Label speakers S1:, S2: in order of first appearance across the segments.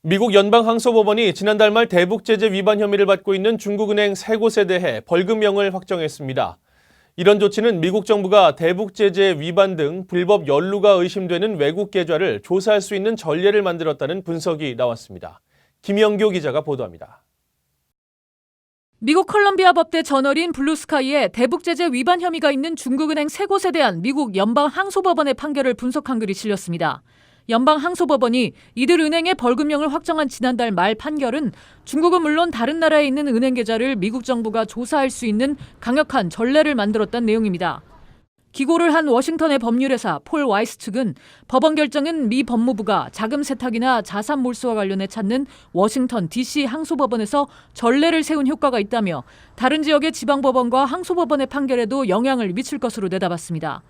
S1: 미국 연방항소법원이 지난달 말 대북제재 위반 혐의를 받고 있는 중국은행 3곳에 대해 벌금형을 확정했습니다. 이런 조치는 미국 정부가 대북제재 위반 등 불법 연루가 의심되는 외국 계좌를 조사할 수 있는 전례를 만들었다는 분석이 나왔습니다. 김영교 기자가 보도합니다.
S2: 미국 컬럼비아 법대 저널인 블루스카이에 대북제재 위반 혐의가 있는 중국은행 3곳에 대한 미국 연방항소법원의 판결을 분석한 글이 실렸습니다. 연방항소법원이 이들 은행의 벌금형을 확정한 지난달 말 판결은 중국은 물론 다른 나라에 있는 은행 계좌를 미국 정부가 조사할 수 있는 강력한 전례를 만들었다는 내용입니다. 기고를 한 워싱턴의 법률회사 폴 와이스 측은 법원 결정은 미 법무부가 자금 세탁이나 자산 몰수와 관련해 찾는 워싱턴 DC 항소법원에서 전례를 세운 효과가 있다며 다른 지역의 지방법원과 항소법원의 판결에도 영향을 미칠 것으로 내다봤습니다.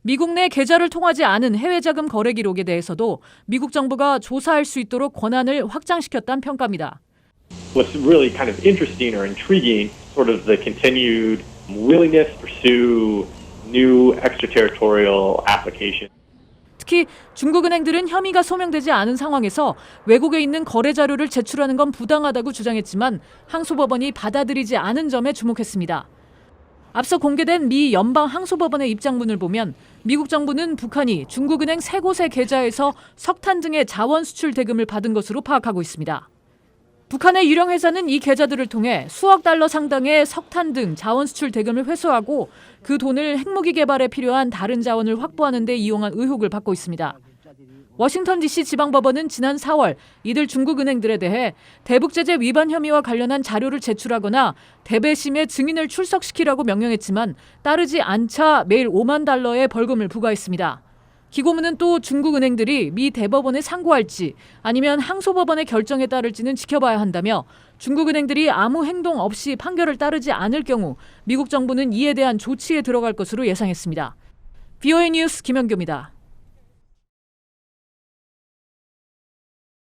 S2: 미국 내 계좌를 통하지 않은 해외 자금 거래 기록에 대해서도 미국 정부가 조사할 수 있도록 권한을 확장시켰다는 평가입니다.
S3: What's really kind of interesting or intriguing, sort of the continued willingness to pursue new extraterritorial applications.
S2: 특히 중국 은행들은 혐의가 소명되지 않은 상황에서 외국에 있는 거래 자료를 제출하는 건 부당하다고 주장했지만 항소법원이 받아들이지 않은 점에 주목했습니다. 앞서 공개된 미 연방항소법원의 입장문을 보면 미국 정부는 북한이 중국은행 3곳의 계좌에서 석탄 등의 자원 수출 대금을 받은 것으로 파악하고 있습니다. 북한의 유령 회사는 이 계좌들을 통해 수억 달러 상당의 석탄 등 자원 수출 대금을 회수하고 그 돈을 핵무기 개발에 필요한 다른 자원을 확보하는 데 이용한 의혹을 받고 있습니다. 워싱턴 DC 지방법원은 지난 4월 이들 중국 은행들에 대해 대북제재 위반 혐의와 관련한 자료를 제출하거나 대배심의 증인을 출석시키라고 명령했지만 따르지 않자 매일 5만 달러의 벌금을 부과했습니다. 기고문은 또 중국 은행들이 미 대법원에 상고할지 아니면 항소법원의 결정에 따를지는 지켜봐야 한다며 중국 은행들이 아무 행동 없이 판결을 따르지 않을 경우 미국 정부는 이에 대한 조치에 들어갈 것으로 예상했습니다. VOA 뉴스 김영교입니다.